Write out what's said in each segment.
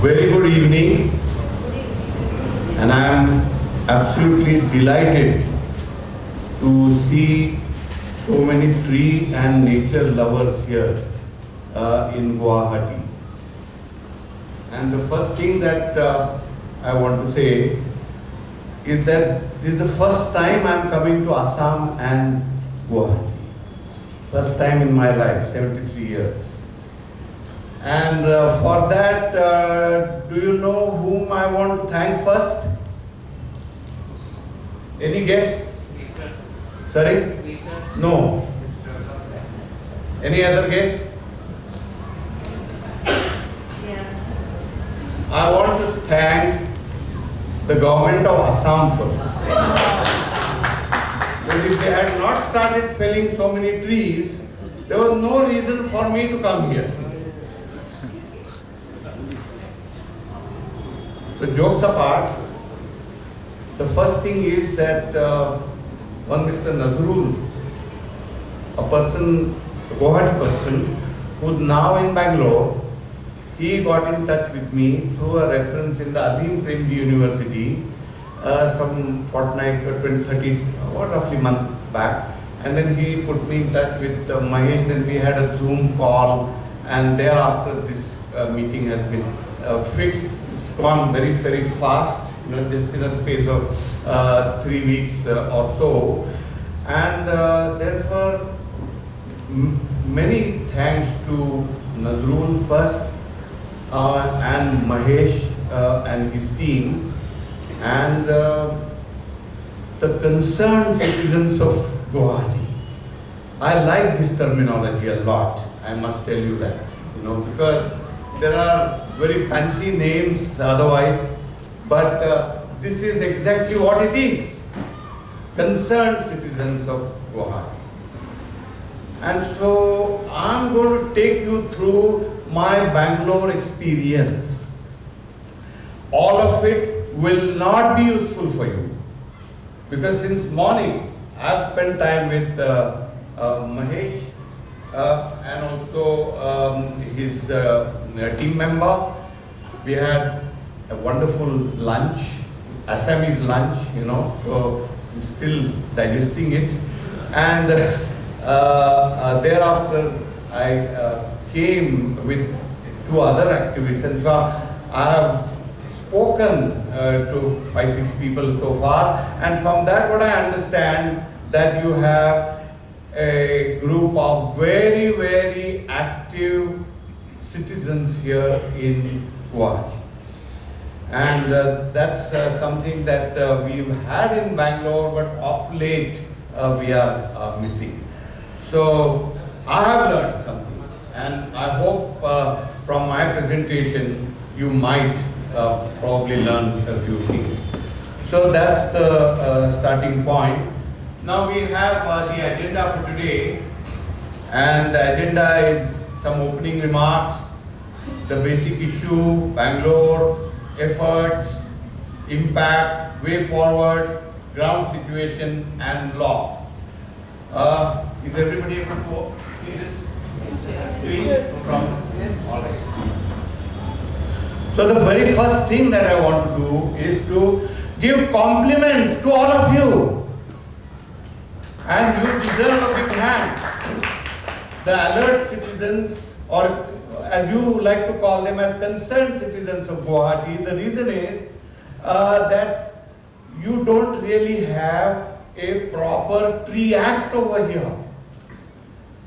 Very good evening, and I am absolutely delighted to see so many tree and nature lovers here in Guwahati. And the first thing that I want to say is that this is the first time I am coming to Assam and Guwahati. First time in my life, 73 years. And for that, do you know whom I want to thank first? Any guess? Sorry? No. Any other guess? I want to thank the government of Assam first. Because if they had not started felling so many trees, there was no reason for me to come here. So jokes apart, the first thing is that one Mr. Nazrul, a person, a Guwahati person, who's now in Bangalore, he got in touch with me through a reference in the Azim Premji University some fortnight or 30, roughly month back. And then he put me in touch with Mahesh, then we had a Zoom call, and thereafter this meeting has been fixed. It's gone very, very fast, just in a space of 3 weeks or so. And therefore, many thanks to Nazrul first, and Mahesh and his team, and the concerned citizens of Guwahati. I like this terminology a lot, I must tell you that, because there are very fancy names otherwise, but this is exactly what it is. Concerned citizens of Guwahati. And so I'm going to take you through my Bangalore experience. All of it will not be useful for you, because since morning I've spent time with Mahesh and also his team member. We had a wonderful lunch, Assamese lunch, so I'm still digesting it. And thereafter I came with 2 other activists, and so I have spoken to 5-6 people so far, and from that what I understand that you have a group of very, very active citizens here in Guwahati. And that's something that we've had in Bangalore, but of late we are missing. So I have learned something, and I hope from my presentation you might probably learn a few things. So that's the starting point. Now we have the agenda for today, and the agenda is some opening remarks, the basic issue, Bangalore, efforts, impact, way forward, ground situation, and law. Is everybody able to see this? Yes. No problem? Yes. All right. So the very first thing that I want to do is to give compliments to all of you. And you deserve a big hand. The alert citizens, or as you like to call them, as concerned citizens of Guwahati, the reason is that you don't really have a proper tree act over here.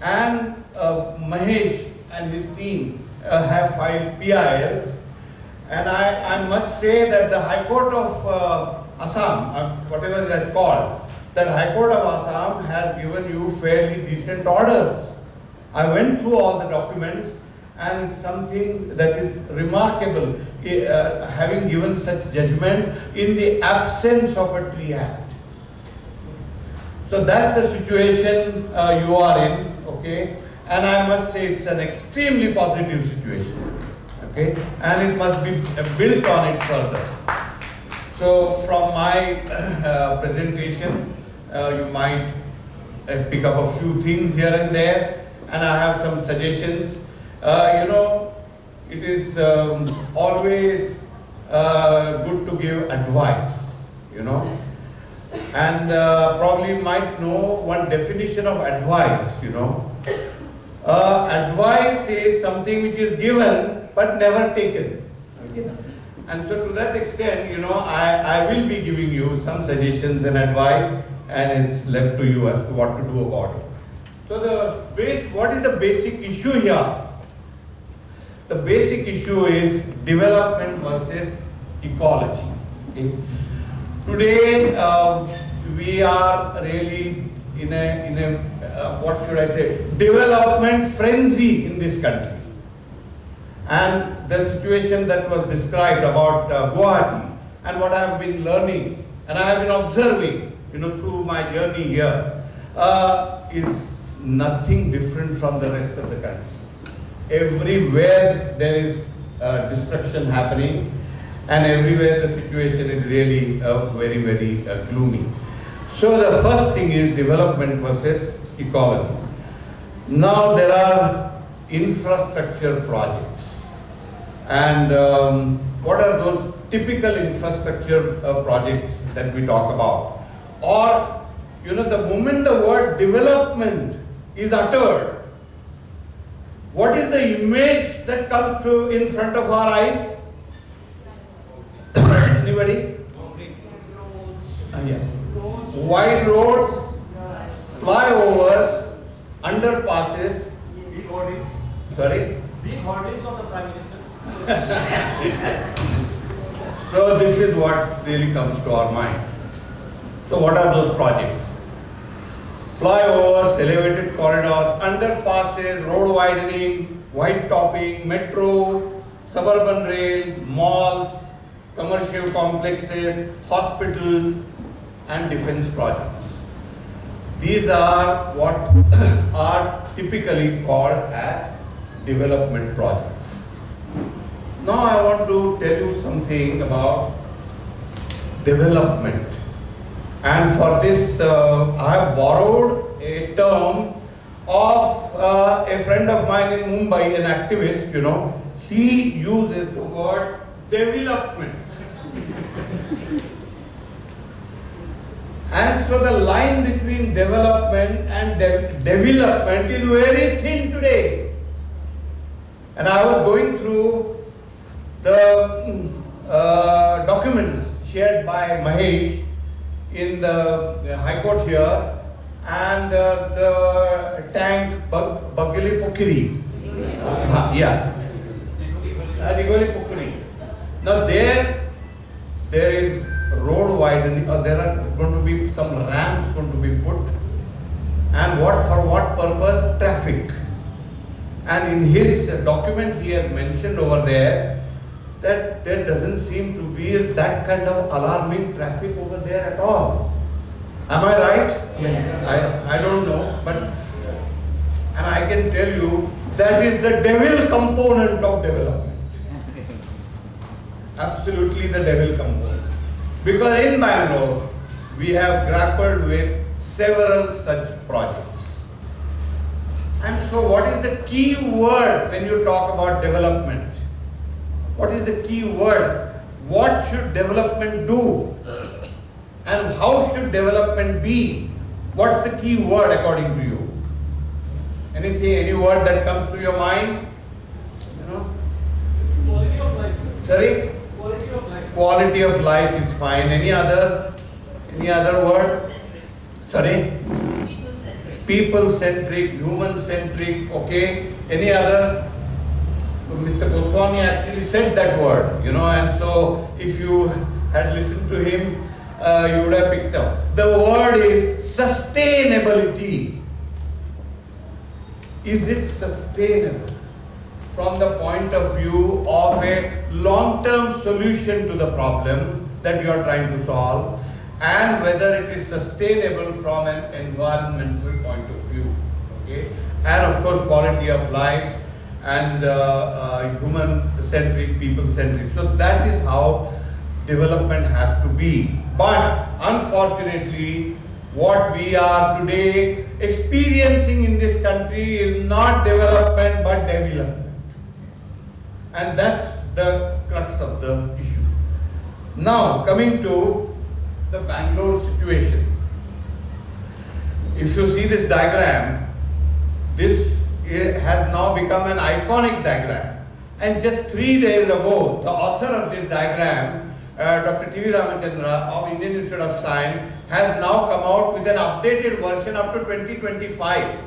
And Mahesh and his team have filed PILs. And I must say that the High Court of Assam, whatever that's called, that High Court of Assam has given you fairly decent orders. I went through all the documents, and it's something that is remarkable, having given such judgment in the absence of a tree act. So that's the situation you are in, okay? And I must say it's an extremely positive situation, okay? And it must be built on it further. So from my presentation, you might pick up a few things here and there, and I have some suggestions. it is always good to give advice, you know. And probably you might know one definition of advice, you know. Advice is something which is given but never taken. Okay? And so to that extent, you know, I will be giving you some suggestions and advice, and it's left to you as to what to do about it. So what is the basic issue here? The basic issue is development versus ecology. Okay? Today, we are really in a what should I say, development frenzy in this country. And the situation that was described about Guwahati, and what I have been learning and I have been observing, you know, through my journey here, is nothing different from the rest of the country. Everywhere there is destruction happening, and everywhere the situation is really very, very gloomy. So the first thing is development versus ecology. Now there are infrastructure projects, and what are those typical infrastructure projects that we talk about? Or, you know, the moment the word development is uttered, what is the image that comes to in front of our eyes? Anybody? Yeah. Wide roads, flyovers, underpasses. Big hoardings. Sorry? Big hoardings of the Prime Minister. So this is what really comes to our mind. So what are those projects? Flyovers, elevated corridors, underpasses, road widening, white topping, metro, suburban rail, malls, commercial complexes, hospitals, and defense projects. These are what are typically called as development projects. Now I want to tell you something about development. And for this, I have borrowed a term of a friend of mine in Mumbai, an activist, you know. He uses the word development. And so the line between development and development is very thin today. And I was going through the documents shared by Mahesh in the High Court here, and the tank Bagili Pukiri. Yeah. Digoli Pukiri. Now there is road widening, or there are going to be some ramps going to be put, and for what purpose? Traffic. And in his document he has mentioned over there that there doesn't seem to be that kind of alarming traffic over there at all. Am I right? Yes. I don't know, but and I can tell you that is the devil component of development. Absolutely the devil component. Because in Bangalore, we have grappled with several such projects. And so what is the key word when you talk about development? What is the key word? What should development do? And how should development be? What's the key word according to you? Anything, any word that comes to your mind? You know? Quality of life. Sorry? Quality of life. Quality of life is fine. Any other word? People-centric. Sorry? People-centric. People-centric, human-centric, okay? Any other? Mr. Goswami actually said that word, you know, and so if you had listened to him, you would have picked up. The word is sustainability. Is it sustainable from the point of view of a long-term solution to the problem that you are trying to solve, and whether it is sustainable from an environmental point of view, okay? And of course quality of life and human-centric, people-centric. So that is how development has to be. But unfortunately, what we are today experiencing in this country is not development but development. And that's the crux of the issue. Now, coming to the Bangalore situation. If you see this diagram, this has now become an iconic diagram. And just 3 days ago, the author of this diagram, Dr. T.V. Ramachandra of Indian Institute of Science, has now come out with an updated version up to 2025.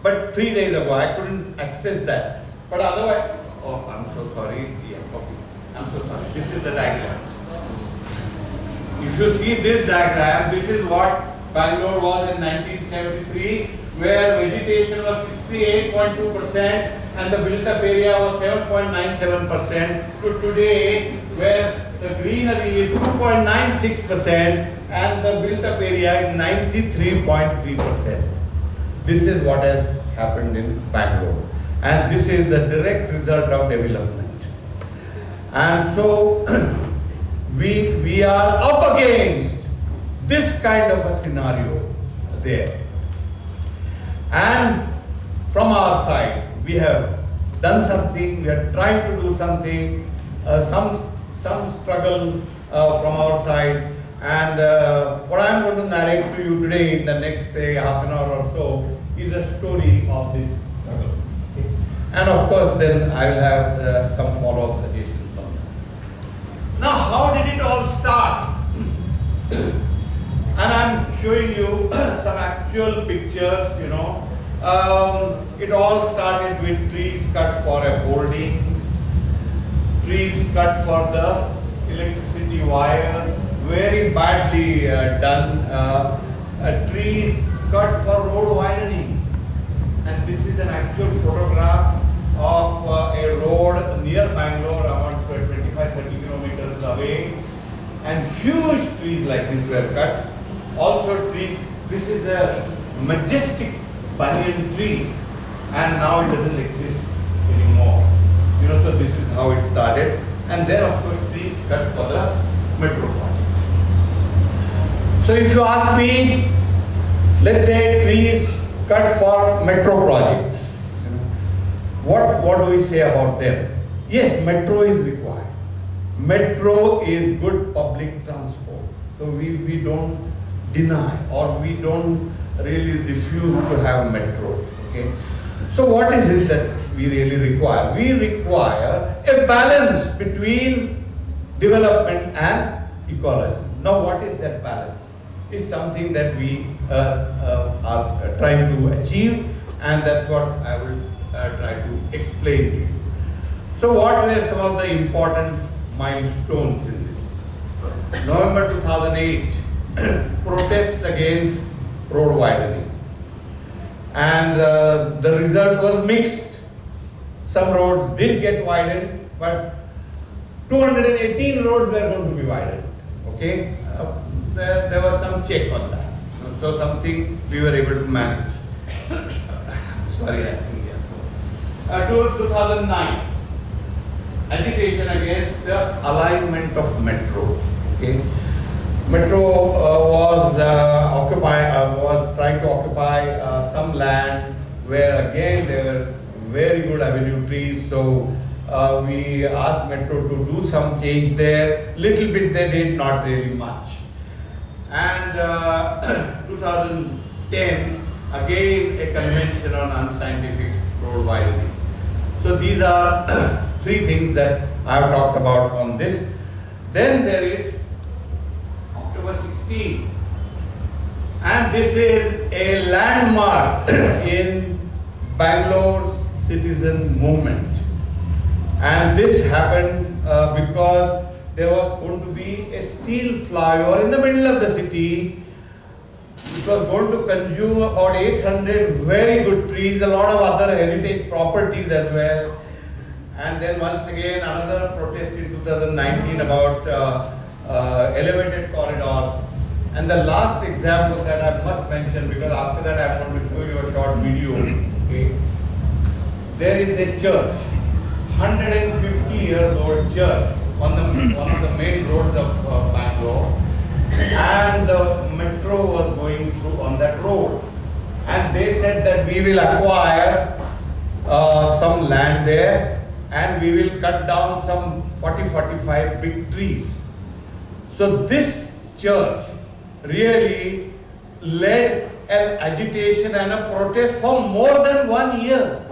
But 3 days ago, I couldn't access that. But otherwise, oh, I'm so sorry. Yeah, okay. I'm so sorry. This is the diagram. If you see this diagram, this is what Bangalore was in 1973, where vegetation was 68.2% and the built-up area was 7.97%, to today, where the greenery is 2.96% and the built-up area is 93.3%. This is what has happened in Bangalore, and this is the direct result of development. And so we are up against this kind of a scenario there. And from our side, we have done something, we are trying to do something, some struggle from our side. And what I am going to narrate to you today in the next, say, half an hour or so, is a story of this struggle. Okay? And of course, then I will have some follow-up suggestions on that. Now, how did it all start? And I'm showing you some actual pictures, you know. It all started with trees cut for a hoarding, trees cut for the electricity wires, very badly done, trees cut for road widening. And this is an actual photograph of a road near Bangalore, around 25-30 kilometers away. And huge trees like this were cut. Also trees, this is a majestic banyan tree, and now it doesn't exist anymore. You know, so this is how it started. And then of course trees cut for the metro project. So if you ask me, let's say trees cut for metro projects, you know, what do we say about them? Yes, metro is required. Metro is good public transport. So we don't deny, or we don't really refuse to have metro. Okay. So what is it that we really require? We require a balance between development and ecology. Now what is that balance? It's something that we are trying to achieve, and that's what I will try to explain to you. So what were some of the important milestones in this? November 2008, protests against road widening, and the result was mixed. Some roads did get widened, but 218 roads were going to be widened. Okay, there was some check on that, so something we were able to manage. Sorry, I think yeah. 2009, agitation against the alignment of metro. Okay. Metro was trying to occupy some land where again there were very good avenue trees. So we asked Metro to do some change there. Little bit they did, not really much. And 2010, again a convention on unscientific road widening. So these are three things that I have talked about on this. Then there is October 16, and this is a landmark in Bangalore's citizen movement. And this happened because there was going to be a steel flyover in the middle of the city. It was going to consume about 800 very good trees, a lot of other heritage properties as well. And then once again another protest in 2019 about elevated corridors. And the last example that I must mention, because after that I'm going to show you a short video. Okay. There is a church, 150-year-old church on one of the main roads of Bangalore, and the metro was going through on that road. And they said that we will acquire some land there, and we will cut down some 40-45 big trees. So this church really led an agitation and a protest for more than 1 year.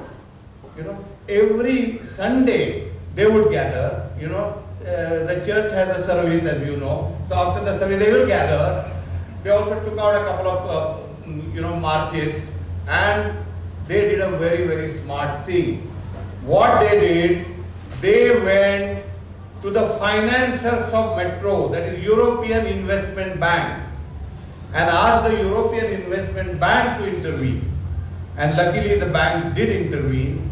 Every Sunday they would gather, the church has a service, as you know. So after the service they will gather. They also took out a couple of, marches, and they did a very, very smart thing. What they did, they went to the financiers of Metro, that is European Investment Bank, and asked the European Investment Bank to intervene. And luckily the bank did intervene.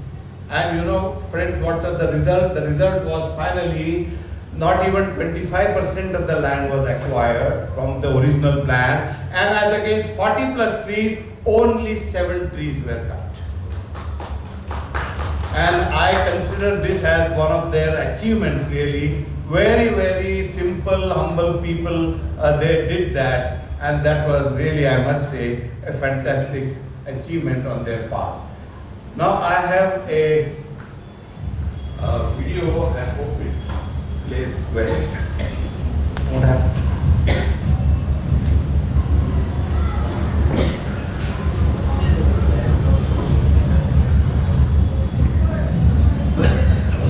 And friends, what was the result? The result was finally not even 25% of the land was acquired from the original plan, and as against 40 plus trees, only 7 trees were cut. And I consider this as one of their achievements really. Very, very simple, humble people, they did that, and that was really, I must say, a fantastic achievement on their part. Now I have a video, I hope it plays well. What happened?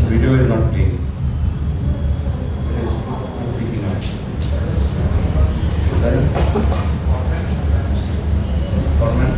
Video is not playing. It is not picking up. That is comment.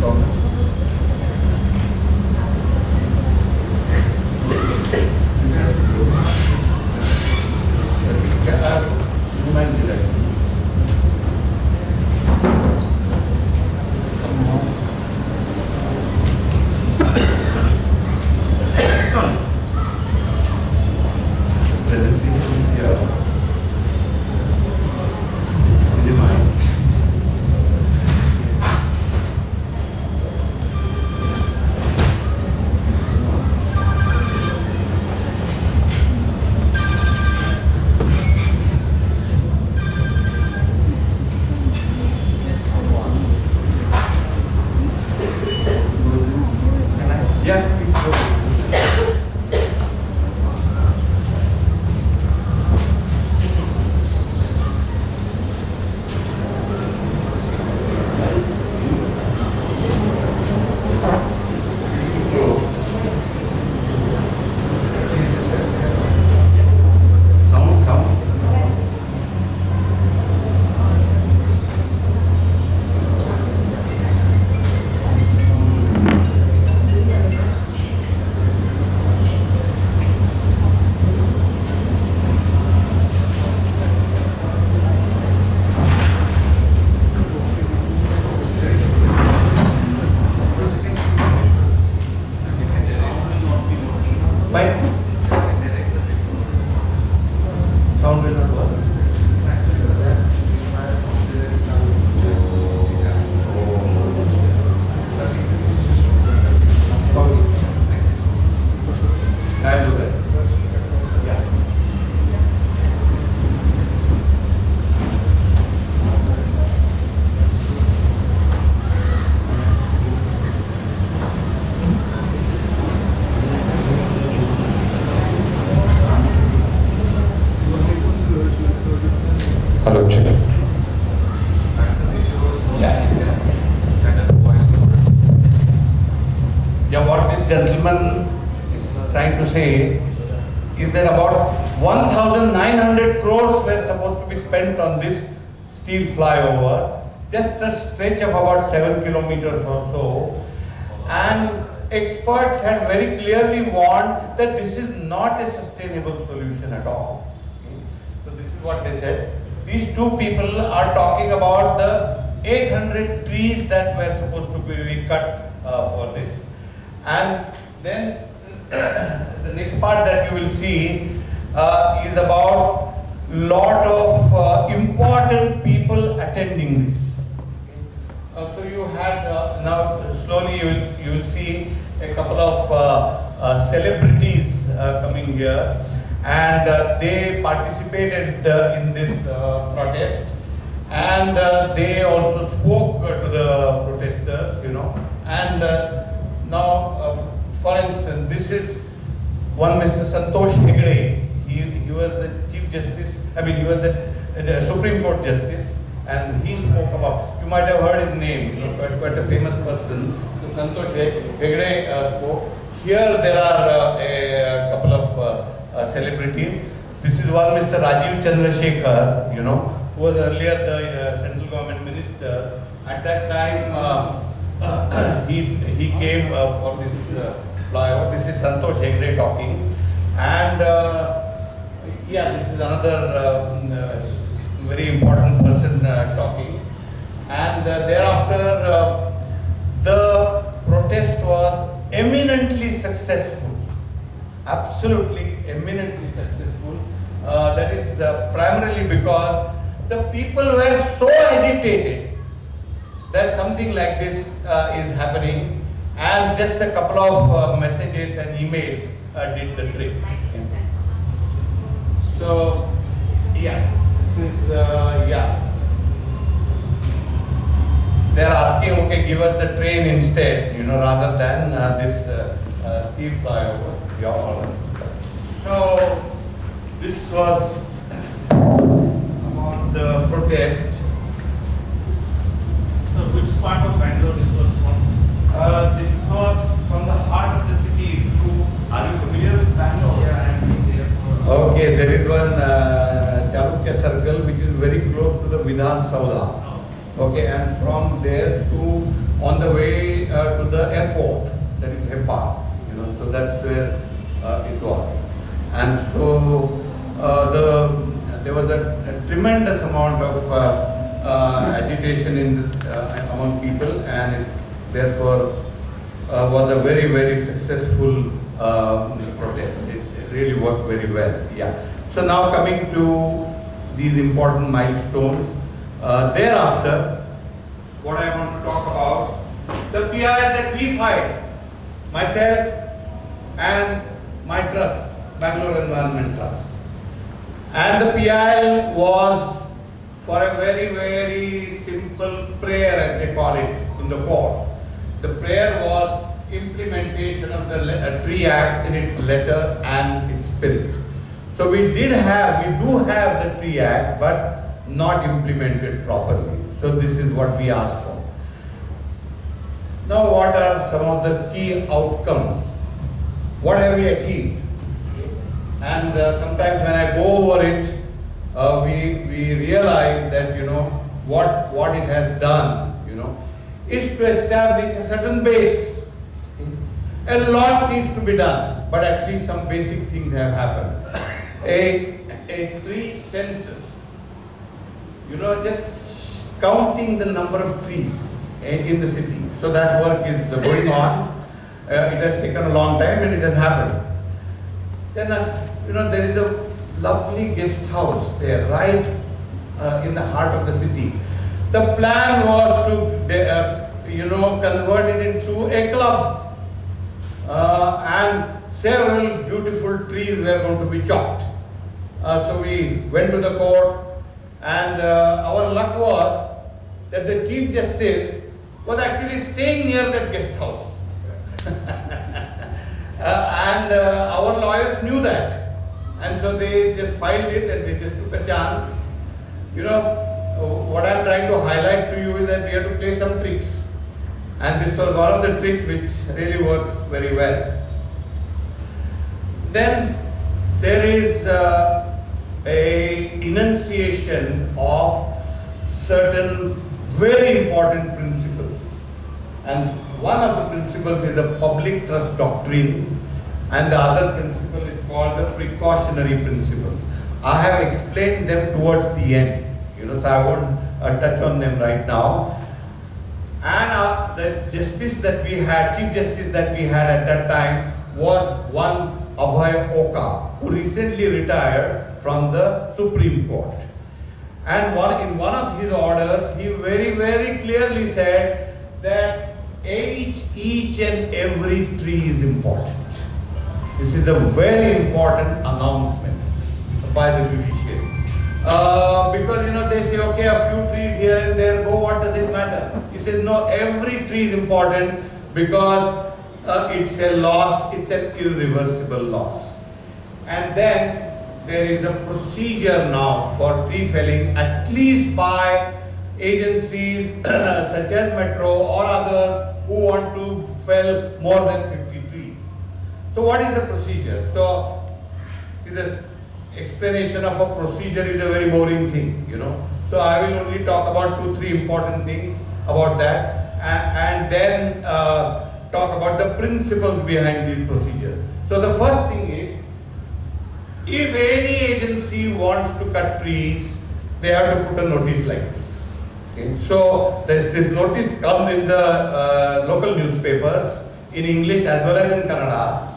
Gentleman is trying to say is that about 1,900 crores were supposed to be spent on this steel flyover, just a stretch of about 7 kilometers or so, and experts had very clearly warned that this is not a sustainable solution at all. Okay? So this is what they said. These two people are talking about the 800 trees that were supposed to be cut for this. And then the next part that you will see is about lot of important people attending this. So you had now slowly you will see a couple of celebrities coming here, and they participated in this protest, and they also spoke to the protesters, and now, for instance, this is one Mr. Santosh Hegde. He was the Chief Justice, he was the Supreme Court Justice, and he spoke about, you might have heard his name, quite a famous person. So Santosh Hegde spoke. Here there are a couple of celebrities. This is one Mr. Rajiv Chandrasekhar, who was earlier the central government minister. At that time, he came for this flyover. This is Santosh Hegde talking, and this is another very important person talking. And thereafter, the protest was eminently successful, absolutely eminently successful. That is primarily because the people were so agitated that something like this is happening, and just a couple of messages and emails did the trick. So, this is, they're asking, okay, give us the train instead, rather than this steel flyover. So, this was about the protest. So which part of Bangalore this was from? This was from the heart of the city. Are you familiar with Bangalore? Yeah, I've been there for. Okay, there is one Chalukya Circle which is very close to the Vidhan Saudha. Okay, and from there to on the way to the airport, that is Heppa, so that's where it was. And so there was a tremendous amount of agitation among people, and it therefore was a very, very successful protest. It really worked very well. So now coming to these important milestones. Thereafter, what I want to talk about, the PI that we filed, myself and my trust, Bangalore Environment Trust. And the PI was for a very, very simple prayer, as they call it in the court. The prayer was implementation of the Tree Act in its letter and its spirit. So we do have the Tree Act, but not implemented properly. So this is what we asked for. Now, what are some of the key outcomes? What have we achieved? And sometimes when I go over it, we realize that what it has done, is to establish a certain base. A lot needs to be done, but at least some basic things have happened. A tree census. Just counting the number of trees in the city. So that work is going on. It has taken a long time and it has happened. Then, there is a lovely guest house there, right in the heart of the city. The plan was to, convert it into a club. And several beautiful trees were going to be chopped. So we went to the court. And our luck was that the Chief Justice was actually staying near that guest house. And our lawyers knew that. And so they just filed it and they just took a chance. What I'm trying to highlight to you is that we have to play some tricks. And this was one of the tricks which really worked very well. Then there is a enunciation of certain very important principles, and one of the principles is the public trust doctrine, and the other principle is called the precautionary principles. I have explained them towards the end, so I won't touch on them right now. And the justice that we had, Chief Justice that we had at that time was one Abhay Oka, who recently retired from the Supreme Court. And in one of his orders, he very, very clearly said that each and every tree is important. This is a very important announcement by the judiciary. Because they say, okay, a few trees here and there go, what does it matter? He says, no, every tree is important because it's a loss, it's an irreversible loss. And then there is a procedure now for tree felling, at least by agencies such as Metro or others who want to fell more than 50 trees. So what is the procedure? So, see, the explanation of a procedure is a very boring thing, you know. So I will only talk about 2-3 important things about that, and then talk about the principles behind this procedure. So the first thing is, if any agency wants to cut trees, they have to put a notice like this. Okay? So this notice comes in the local newspapers in English as well as in Kannada,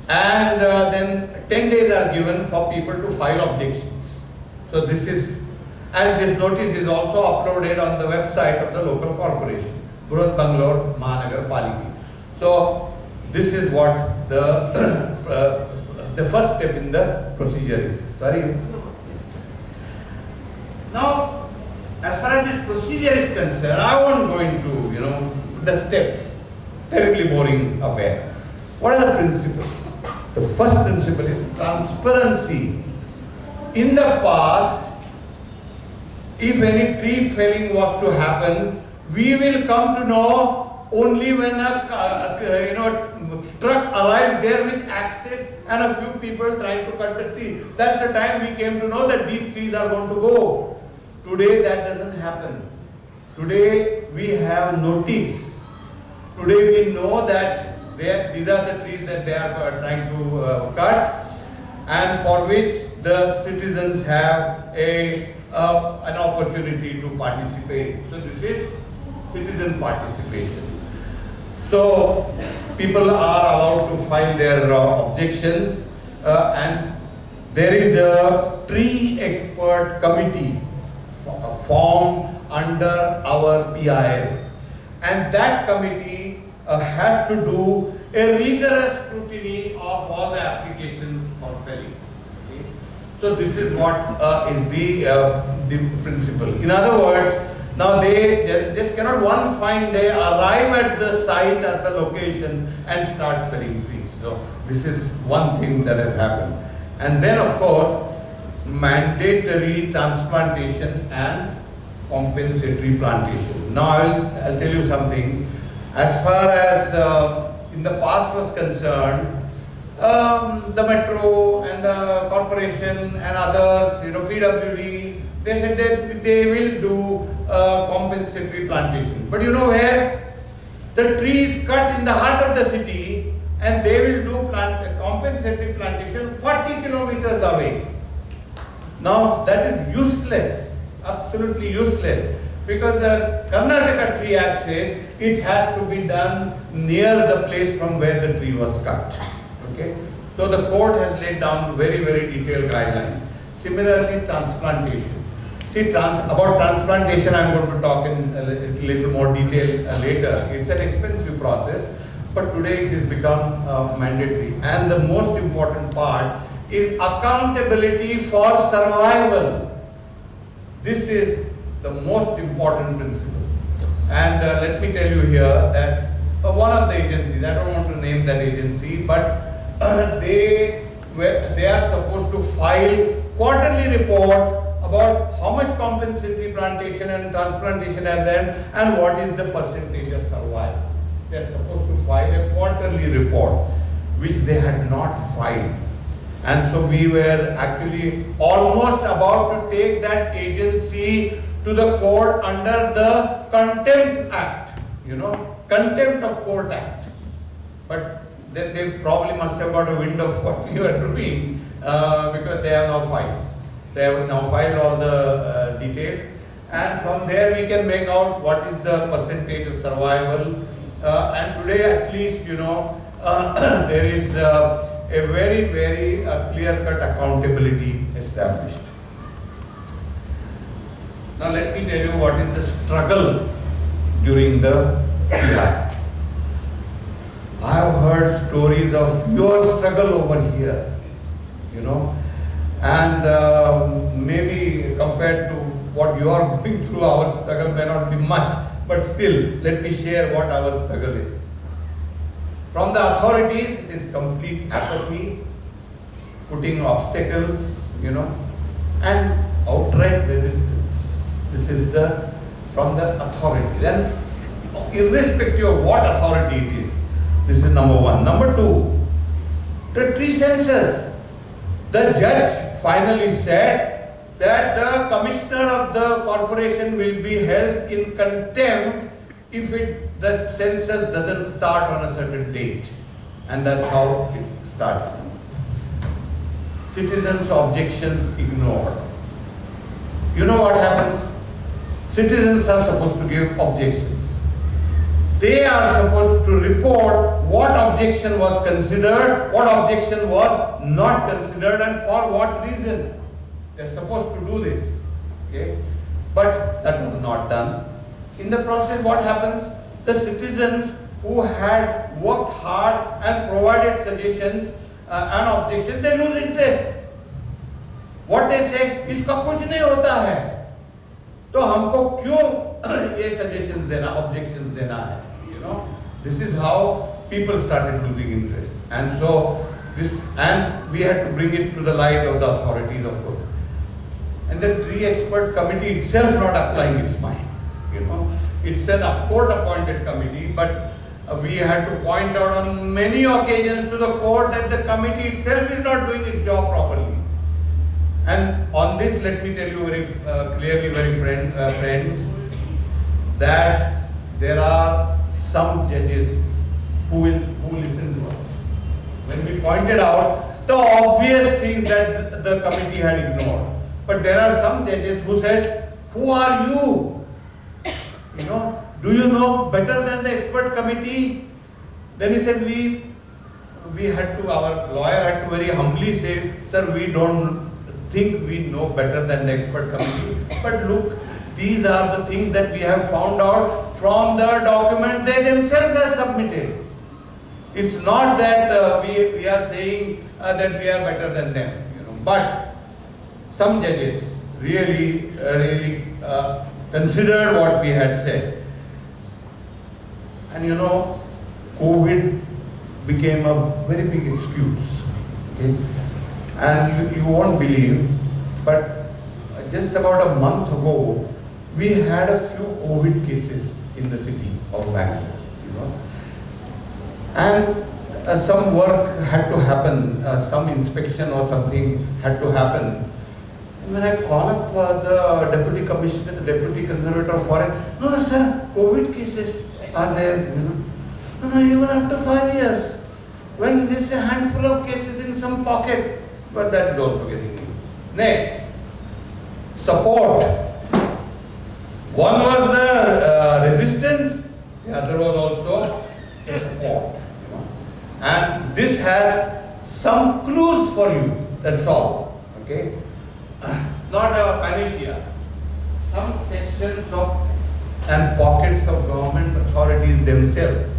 and then 10 days are given for people to file objections. So this is, and this notice is also uploaded on the website of the local corporation, Bangalore Mahanagar Paliki. So this is what the first step in the procedure is. Sorry. Now, as far as this procedure is concerned, I won't go into, the steps. Terribly boring affair. What are the principles? The first principle is transparency. In the past, if any tree felling was to happen, we will come to know only when a truck arrives there with axes and a few people trying to cut the tree. That's the time we came to know that these trees are going to go. Today that doesn't happen. Today we have notice. Today we know that these are the trees that they are trying to cut, and for which the citizens have an opportunity to participate. So this is citizen participation. So people are allowed to file their objections, and there is a tree expert committee formed under our PIL, and that committee has to do a rigorous scrutiny of all the applications for felling. Okay? So this is what is the principle. In other words, now they just cannot one fine day arrive at the site, at the location, and start felling trees. So this is one thing that has happened. And then of course, mandatory transplantation and compensatory plantation. Now I'll tell you something. As far as in the past was concerned, the Metro and the corporation and others, PWD, they said that they will do compensatory plantation. But you know where? The trees cut in the heart of the city, and they will do compensatory plantation 40 kilometers away. Now that is useless, absolutely useless, because the Karnataka Tree Act says it has to be done near the place from where the tree was cut. Okay? So the court has laid down very, very detailed guidelines. Similarly, transplantation. See, about transplantation I am going to talk in a little more detail later. It's an expensive process, but today it has become mandatory. And the most important part is accountability for survival. This is the most important principle. And let me tell you here that one of the agencies, I don't want to name that agency, but they are supposed to file quarterly reports about how much compensatory plantation and transplantation has done and what is the percentage of survival. They are supposed to file a quarterly report, which they had not filed. And so we were actually almost about to take that agency to the court under the Contempt Act, Contempt of Court Act. But then they probably must have got a wind of what we were doing because they have now filed. They have now filed all the details, and from there we can make out what is the percentage of survival. And today at least, there is a very, very clear-cut accountability established. Now let me tell you what is the struggle during the PI. I have heard stories of your struggle over here, and maybe compared to what you are going through, our struggle may not be much, but still, let me share what our struggle is. From the authorities, it is complete apathy, putting obstacles, and outright resistance. This is from the authority. Then, irrespective of what authority it is, this is number one. Number two, the tree census. The judge finally said that the commissioner of the corporation will be held in contempt if the census doesn't start on a certain date. And that's how it started. Citizens' objections ignored. You know what happens? Citizens are supposed to give objections. They are supposed to report what objection was considered, what objection was not considered, and for what reason. They are supposed to do this. Okay? But that was not done. In the process, what happens? The citizens who had worked hard and provided suggestions and objections, they lose interest. What they say, इसका कुछ नहीं होता है, तो हमको क्यों ये suggestions देना, objections देना है? This is how people started losing interest, and so and we had to bring it to the light of the authorities, of course. And the tree expert committee itself not applying its mind. It's an court-appointed committee, but we had to point out on many occasions to the court that the committee itself is not doing its job properly. And on this, let me tell you very clearly, friends, that there are some judges who listen to us. When we pointed out the obvious things that the committee had ignored, but there are some judges who said, "Who are you? Do you know better than the expert committee?" Then he said, our lawyer had to very humbly say, "Sir, we don't think we know better than the expert committee. But look, these are the things that we have found out from the document they themselves have submitted." It's not that we are saying that we are better than them, but some judges really considered what we had said. And COVID became a very big excuse. Okay? And you won't believe, but just about a month ago, we had a few COVID cases in the city of Bangalore. And some work had to happen, some inspection or something had to happen. And when I call up the deputy conservator of forest, "No, sir, COVID cases are there." No, even after 5 years, when there's a handful of cases in some pocket, but that is also getting used. Next, support. One was the resistance, the other was also the support. And this has some clues for you, that's all. Okay? Not a panacea. Some sections of and pockets of government authorities themselves.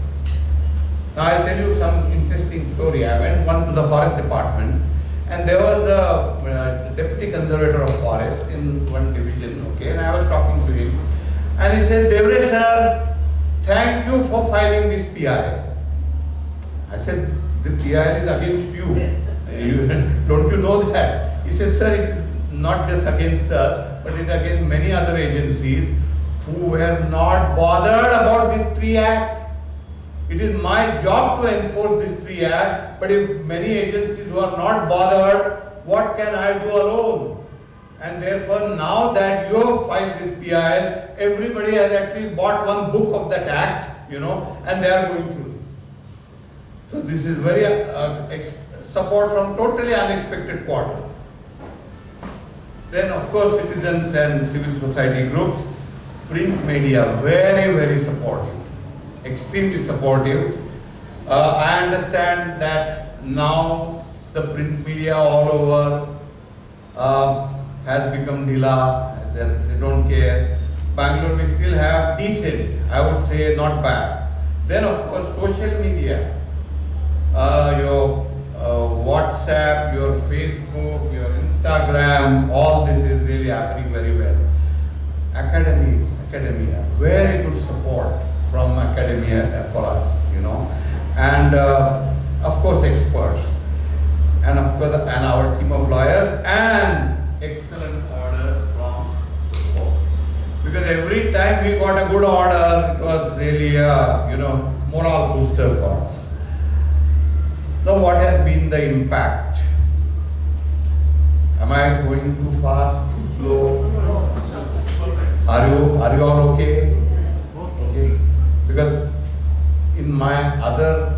Now I'll tell you some interesting story. I went to the forest department, and there was a deputy conservator of forest in one division, okay, and I was talking to him, and he said, "Devare sir, thank you for filing this PI." I said, "The PI is against you. Don't you know that?" He said, "Sir, it is not just against us, but it is against many other agencies who were not bothered about this Tree Act. It is my job to enforce this Tree Act, but if many agencies who are not bothered, what can I do alone? And therefore, now that you have filed this PI, everybody has at least bought one book of that act, and they are going through this." So this is very support from totally unexpected quarters. Then, of course, citizens and civil society groups, print media, very, very supportive, extremely supportive. I understand that now the print media all over has become dhila, they don't care. Bangalore, we still have decent, I would say not bad. Then, of course, social media, your WhatsApp, your Facebook, your Instagram, all this is really happening very well. Academia, very good support from academia for us, and of course experts, and of course and our team of lawyers, and excellent orders from the court. Because every time we got a good order, it was really a morale booster for us. Now, what has been the impact? Am I going too fast, too slow? Are you all okay? Okay. Because in my other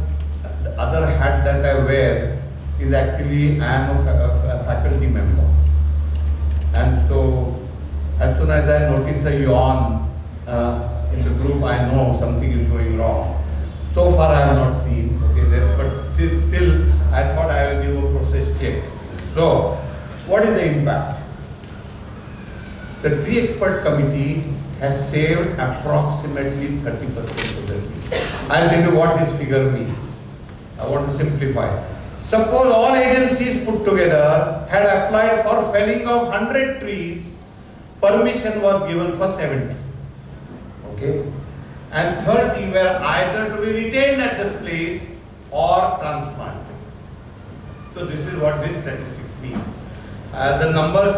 hat that I wear is actually I am a faculty member, and so as soon as I notice a yawn in the group, I know something is going wrong. So far I have not seen, but still I thought I will give a process check. So, what is the impact? The tree expert committee has saved approximately 30% of the tree. I'll tell you what this figure means. I want to simplify. Suppose all agencies put together had applied for felling of 100 trees, permission was given for 70. Okay? And 30 were either to be retained at this place or transplanted. So this is what this statistics means. The numbers,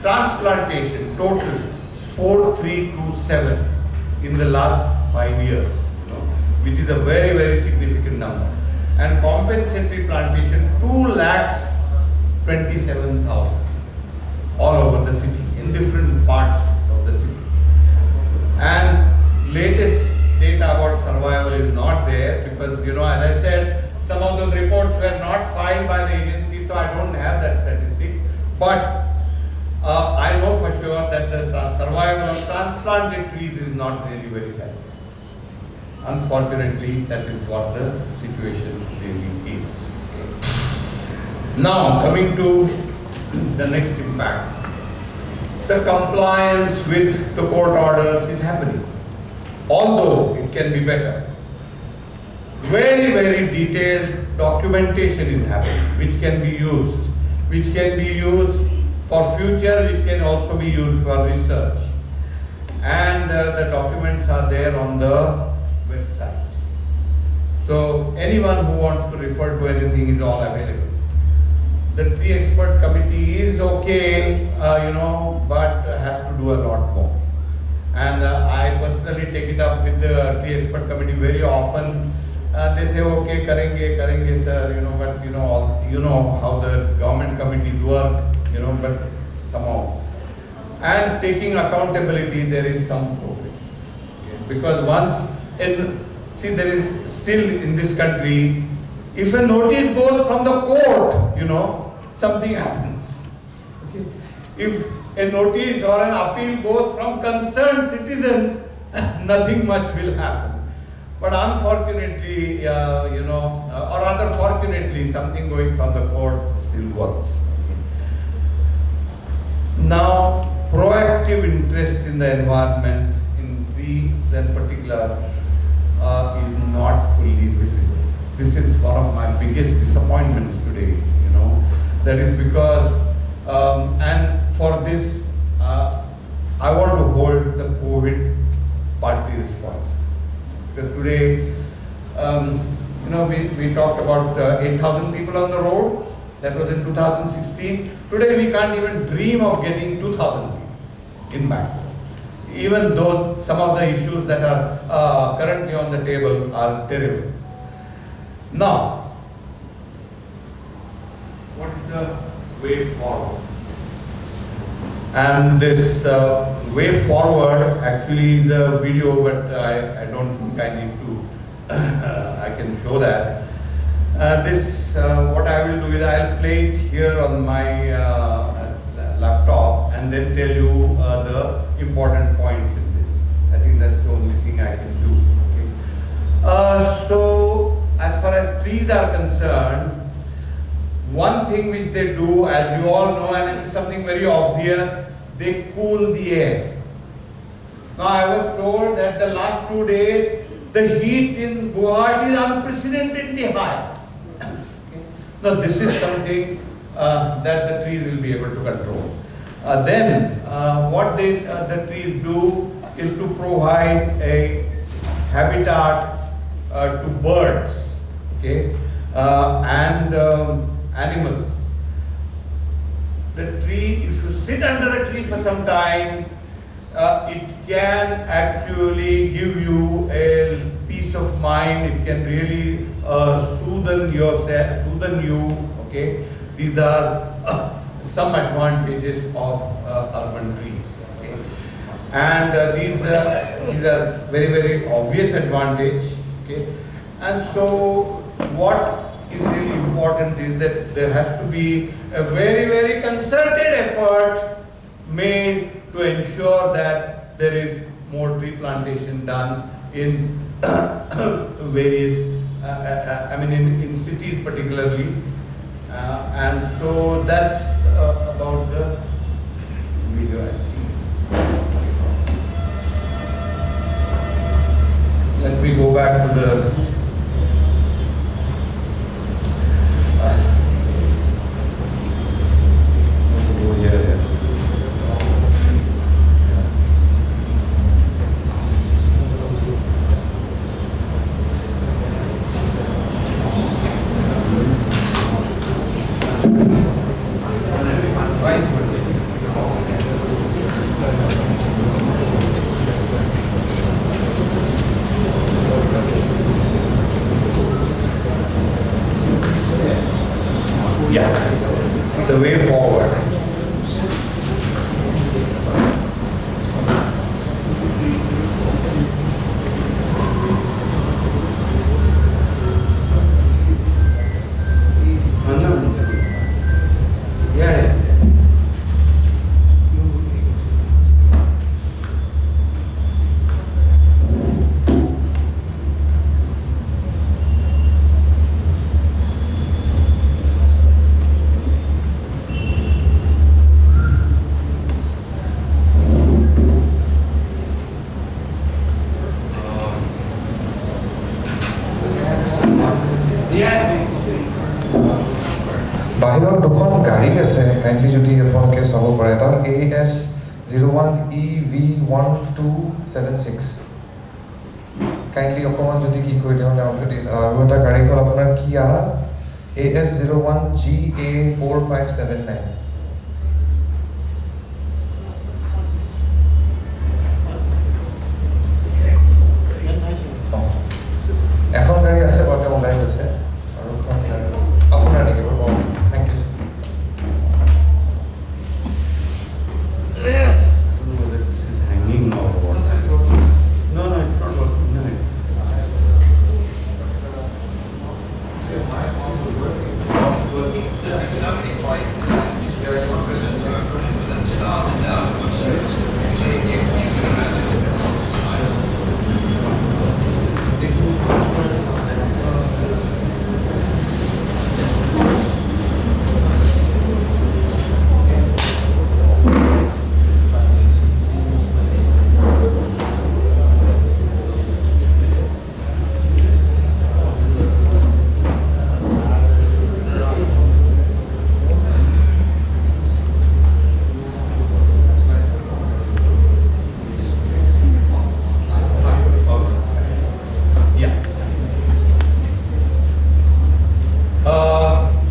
transplantation total 4327 in the last 5 years, which is a very, very significant number. And compensatory plantation 2,27,000 all over the city, in different parts of the city. And latest data about survival is not there because, as I said, some of those reports were not filed by the agency, so I don't have that statistic. But I know for sure that the survival of transplanted trees is not really very satisfying. Unfortunately, that is what the situation really is. Okay. Now, coming to the next impact. The compliance with the court orders is happening, although it can be better. Very, very detailed documentation is happening, which can be used for future, which can also be used for research. And the documents are there on the website. So anyone who wants to refer to anything is all available. The tree expert committee is okay, but has to do a lot more. And I personally take it up with the tree expert committee very often. They say, okay, karenge sir, but how the government committees work, but somehow. And taking accountability, there is some progress. Because there is still in this country, if a notice goes from the court, something happens. Okay. If a notice or an appeal goes from concerned citizens, nothing much will happen. But unfortunately, or rather fortunately, something going from the court still works. Now, proactive interest in the environment, in trees in particular, is not fully visible. This is one of my biggest disappointments today, That is because, and for this, I want to hold the COVID partly responsible. Because today, we talked about 8,000 people on the road. That was in 2016. Today we can't even dream of getting 2,000 people in Bangalore. Even though some of the issues that are currently on the table are terrible. Now, what is the way forward? And this way forward actually is a video, but I don't think I need to, I can show that. What I will do is I'll play it here on my laptop and then tell you the important points in this. I think that's the only thing I can do. Okay. So, as far as trees are concerned, one thing which they do, as you all know, and it is something very obvious, they cool the air. Now, I was told that the last 2 days, the heat in Guwahati is unprecedentedly high. Now, this is something that the trees will be able to control. Then, what the trees do is to provide a habitat to birds, okay, and animals. The tree, if you sit under a tree for some time, it can actually give you a peace of mind. It can really soothe you. Okay, these are some advantages of urban trees. Okay, and these are very obvious advantage. Okay, and so what is really important is that there has to be a very concerted effort made to ensure that there is more tree plantation done in various, in cities particularly, and so that's about the video. I think. Let me go back to the. The way forward. বাহিৰত দুখন গাড়ী আছে kindly যদি আপোনালোকে চাব পাৰে এটা AS01EV1276 kindly অকণমান যদি কি কৰি দিওঁ আৰু এটা গাড়ী হ'ল আপোনাৰ কিয়া AS01GA4579 এখন গাড়ী আছে বৰ্তমান ওলাই গৈছে আৰু আপোনাৰ নেকি thank you Hanging now or what? No, it's not working. No. In so many places, it's very consistent within the start and out. You can imagine.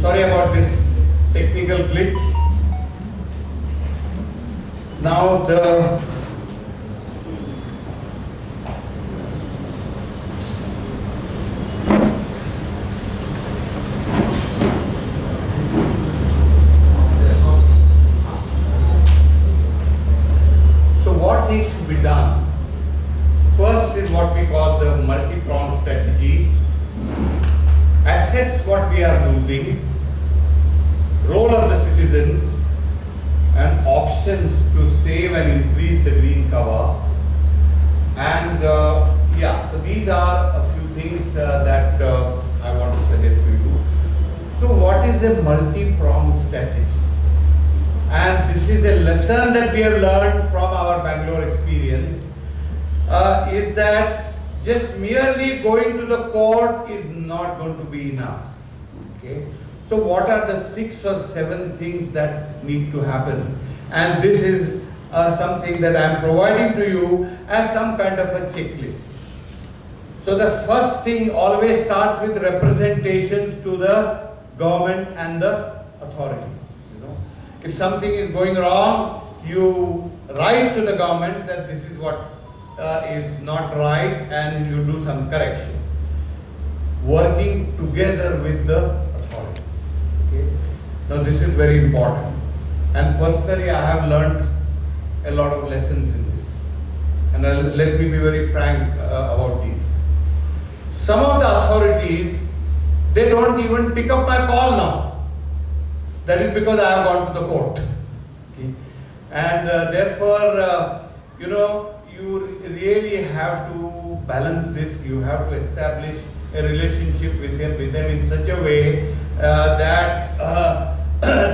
Sorry about this technical glitch. Now so what needs to be done? First is what we call the multi-pronged strategy. Assess what we are losing, role of the citizens, and options to save and increase the green cover. And so these are a few things that I want to suggest to you. So what is a multi-pronged strategy? And this is a lesson that we have learned from our Bangalore experience, is that just merely going to the court is not going to be enough. Okay? So what are the 6 or 7 things that need to happen? And this is something that I am providing to you as some kind of a checklist. So the first thing always starts with representations to the government and the authority. If something is going wrong, you write to the government that this is what is not right, and you do some correction. Working together with the authority. Okay? Now this is very important. And personally, I have learned a lot of lessons in this. And let me be very frank about this. Some of the authorities, they don't even pick up my call now. That is because I have gone to the court. Okay? And therefore, you really have to balance this. You have to establish a relationship with them in such a way that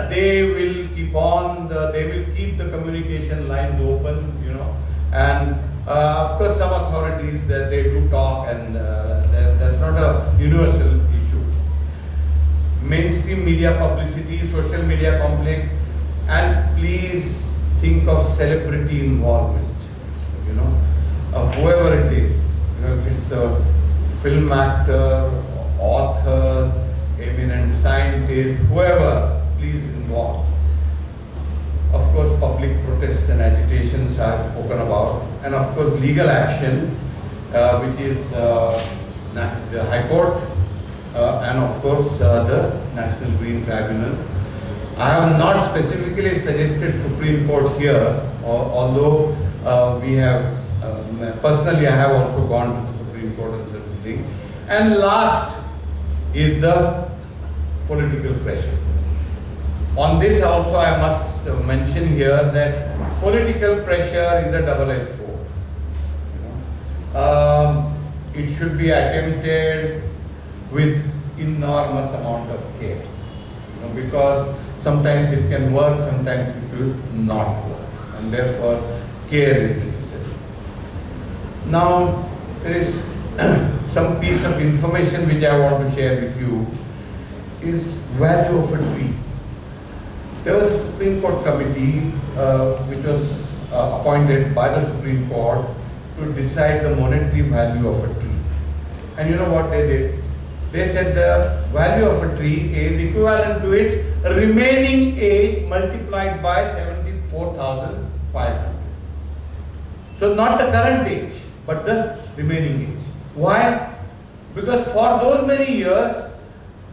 they will keep the communication lines open, and of course some authorities they do talk, and that's not a universal issue. Mainstream media publicity, social media complex, and please think of celebrity involvement, whoever it is, if it's a film actor, author, eminent scientist, whoever, please involve. Of course, public protests and agitations I have spoken about, and of course legal action, which is the High Court, and of course the National Green Tribunal. I have not specifically suggested Supreme Court here, although we have, personally I have also gone to the Supreme Court on certain things. And last is the political pressure. On this also I must mention here that political pressure is a double-edged sword. It should be attempted with enormous amount of care, because sometimes it can work, sometimes it will not work, and therefore care is necessary. Now there is some piece of information which I want to share with you is value of a tree. There was a Supreme Court committee which was appointed by the Supreme Court to decide the monetary value of a tree. And you know what they did? They said the value of a tree is equivalent to its remaining age multiplied by 74,500. So not the current age, but the remaining age. Why? Because for those many years,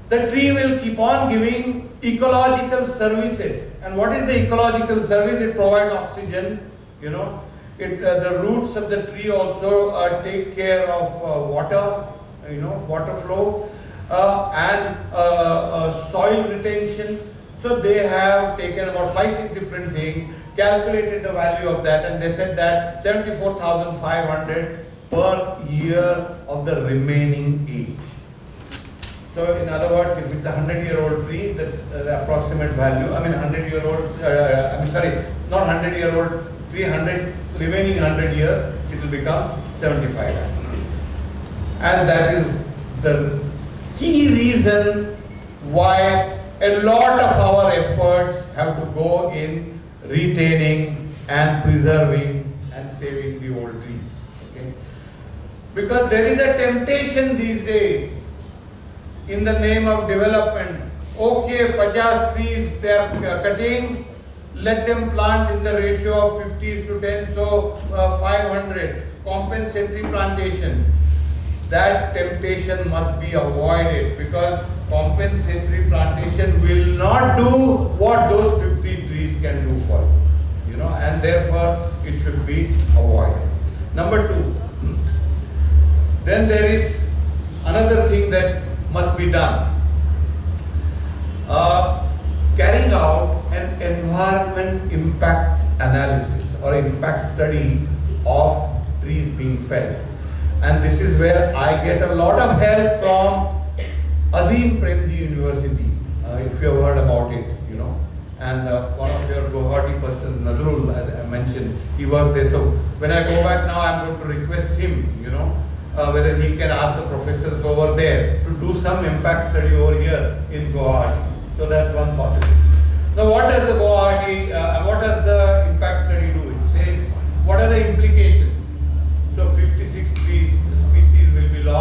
the tree will keep on giving ecological services. And what is the ecological service? It provides oxygen, the roots of the tree also take care of water, water flow, and soil retention. So they have taken about 5-6 different things, calculated the value of that, and they said that 74,500 per year of the remaining age. So in other words, if it's a 100-year-old tree, the approximate value, 100-year-old, not 100-year-old tree, remaining 100 years, it will become 75 lakhs. And that is the key reason why a lot of our efforts have to go in retaining and preserving and saving the old trees. Okay? Because there is a temptation these days in the name of development. Okay, 50 trees they are cutting, let them plant in the ratio of 50 to 10, so 500 compensatory plantations. That temptation must be avoided, because compensatory plantation will not do what those 50 trees can do for you, and therefore it should be avoided. Number 2, then there is another thing that must be done. Carrying out an environment impact analysis or impact study of trees being felled. And this is where I get a lot of help from Azim Premji University, if you have heard about it, and one of your Guwahati persons, Nazrul, as I mentioned, he was there. So when I go back now, I'm going to request him, whether he can ask the professors over there to do some impact study over here in Guwahati. So that's one possibility. Now what does the impact study do? It says, what are the implications? So 56 species will be lost.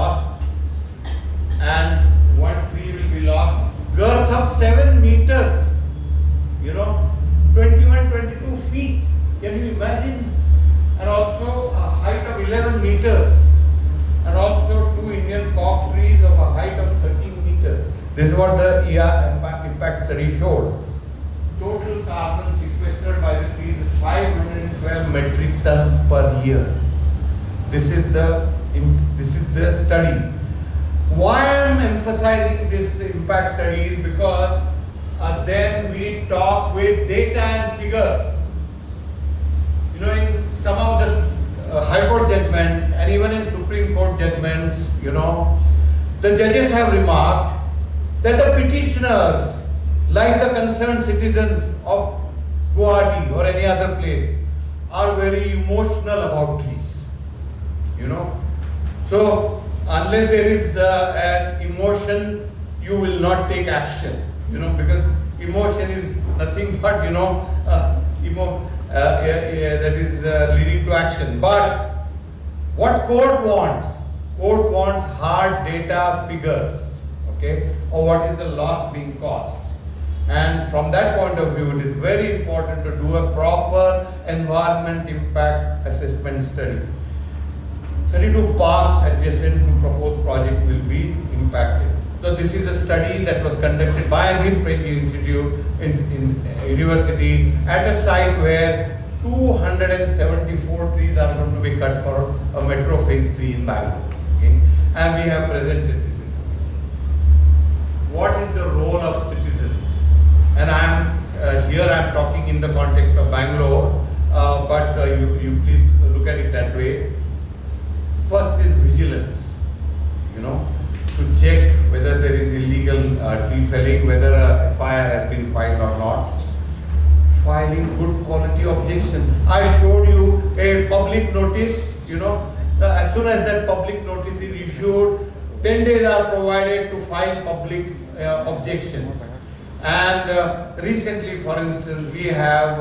growth of 7 meters, 21, 22 feet. Can you imagine? And also a height of 11 meters. And also 2 Indian cork trees of a height of 13 meters. This is what the impact study showed. Total carbon sequestered by the trees is 512 metric tons per year. This is the study. Why I am emphasizing this impact study is because then we talk with data and figures. In some of the High Court judgments and even in Supreme Court judgments, the judges have remarked that the petitioners, like the concerned citizens of Guwahati or any other place, are very emotional about trees. So unless there is an emotion, you will not take action. Because emotion is nothing but that is leading to action. But what court wants? Court wants hard data figures, okay, or what is the loss being caused. And from that point of view, it is very important to do a proper environment impact assessment study. 32 parks adjacent to proposed project will be impacted. So this is a study that was conducted by the Pragjyoti Institute in university at a site where 274 trees are going to be cut for a metro phase 3 in Bangalore. Okay? And we have presented this information. What is the role of citizens? And I'm talking in the context of Bangalore, but you please look at it that way. First is vigilance, to check whether there is illegal tree felling, whether a FIR has been filed or not. Filing good quality objection. I showed you a public notice, as soon as that public notice is issued, 10 days are provided to file public objections. And recently, for instance, we have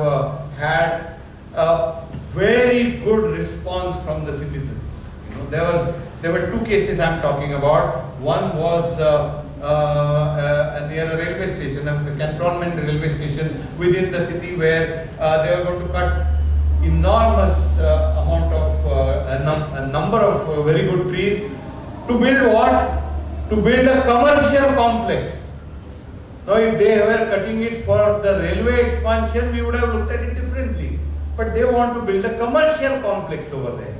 had a very good response from the citizens. There were 2 cases I'm talking about. One was near a railway station, a cantonment railway station within the city, where they were going to cut enormous amount of a number of very good trees to build what? To build a commercial complex. Now, if they were cutting it for the railway expansion, we would have looked at it differently. But they want to build a commercial complex over there.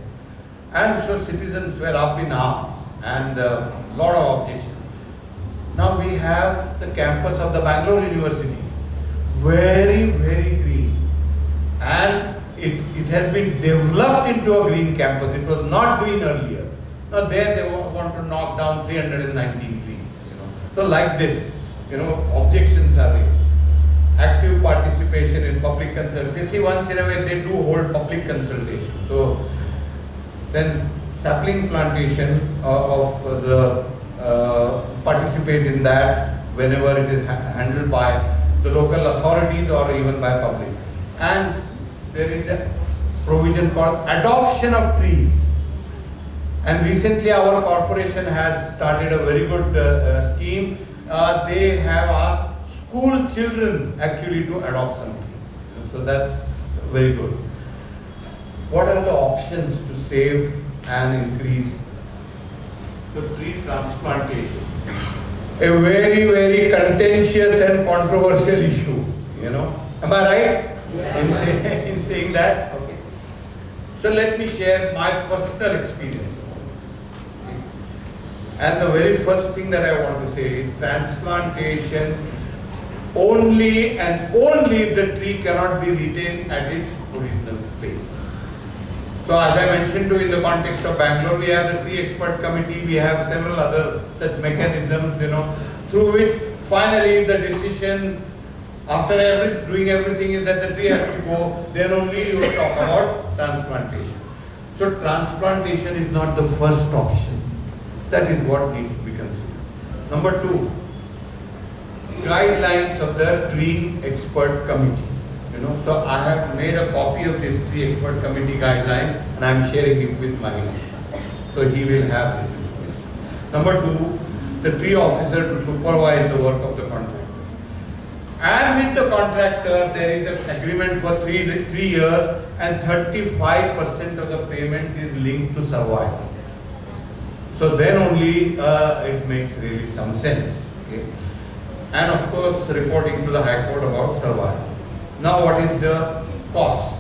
And so citizens were up in arms and a lot of objections. Now we have the campus of the Bangalore University, very, very green. And it has been developed into a green campus. It was not green earlier. Now there they want to knock down 319 trees. So like this, objections are raised. Active participation in public consultation. See, once in a way they do hold public consultation. So then sapling plantation of the participate in that whenever it is handled by the local authorities or even by public. And there is a provision called adoption of trees. And recently our corporation has started a very good scheme. They have asked school children actually to adopt some trees. So that's very good. What are the options to save and increase the tree transplantation? A very, very contentious and controversial issue, Am I right? Yes. In saying that? Okay. So let me share my personal experience. Okay. And the very first thing that I want to say is transplantation only and only if the tree cannot be retained at its original space. So as I mentioned to in the context of Bangalore, we have the tree expert committee, we have several other such mechanisms, through which finally the decision after doing everything is that the tree has to go, then only you talk about transplantation. So transplantation is not the first option. That is what needs to be considered. Number 2, guidelines of the tree expert committee. So I have made a copy of this tree expert committee guideline and I am sharing it with Mahesh. So he will have this information. Number 2, the tree officer to supervise the work of the contractors. contractor, there is an agreement for three years, and 35% of the payment is linked to survival. So then only it makes really some sense. Okay? And of course, reporting to the High Court about survival. Now, what is the cost?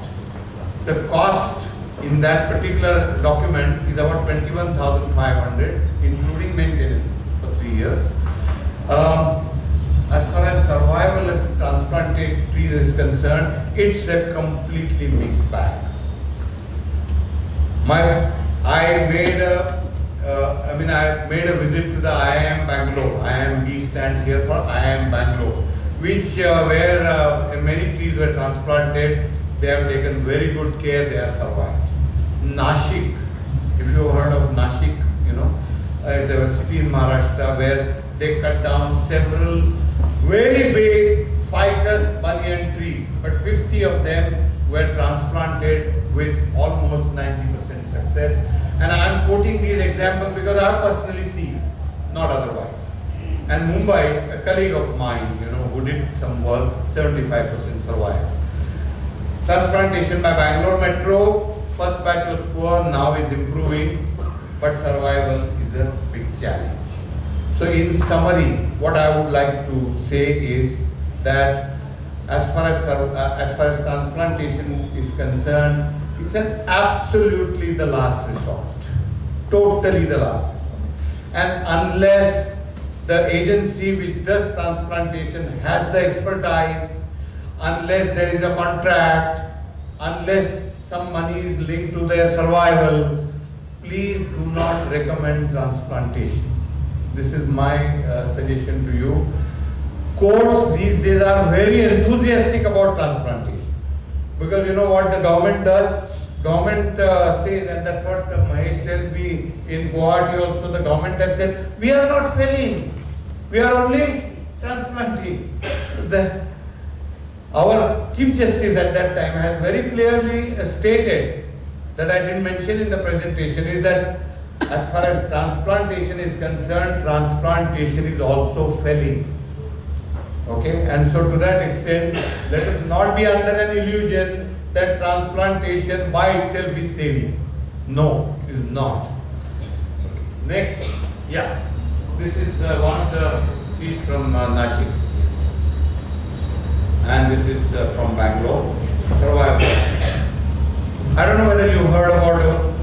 The cost in that particular document is about 21,500, including maintenance for 3 years. As far as survival of transplanted trees is concerned, it's a completely mixed bag. I made a visit to the IIM Bangalore. IIMB stands here for IIM Bangalore, which where many trees were transplanted. They have taken very good care. They have survived. Nashik, if you have heard of Nashik, there was a city in Maharashtra where they cut down several very big ficus banyan trees, but 50 of them were transplanted with almost 90% success. And I am quoting these examples because I have personally seen, not otherwise. And Mumbai, a colleague of mine, who did some work, 75% survival. Transplantation by Bangalore Metro, first batch was poor, now is improving, but survival is a big challenge. So in summary, what I would like to say is that as far as transplantation is concerned, it's absolutely the last resort, totally the last resort. And unless the agency which does transplantation has the expertise, unless there is a contract, unless some money is linked to their survival, please do not recommend transplantation. This is my suggestion to you. Courts these days are very enthusiastic about transplantation. Because you know what the government does? Government says, and that's what Mahesh tells me in Guwahati also, the government has said, we are not felling, we are only transplanting. Our Chief Justice at that time has very clearly stated, that I didn't mention in the presentation, is that as far as transplantation is concerned, transplantation is also felling. Okay, and so to that extent, let us not be under an illusion that transplantation by itself is saving. No, it is not. Next, yeah, this is one of the trees from Nashik, and this is from Bangalore. Survival. I don't know whether you heard about a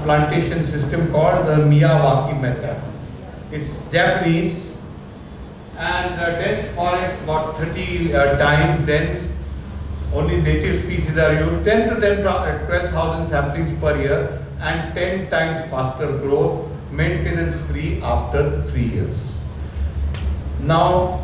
plantation system called the Miyawaki method. It's Japanese. And dense forest, about 30 times dense, only native species are used, 10 to 12,000 samplings per year, and 10 times faster growth, maintenance free after 3 years. Now,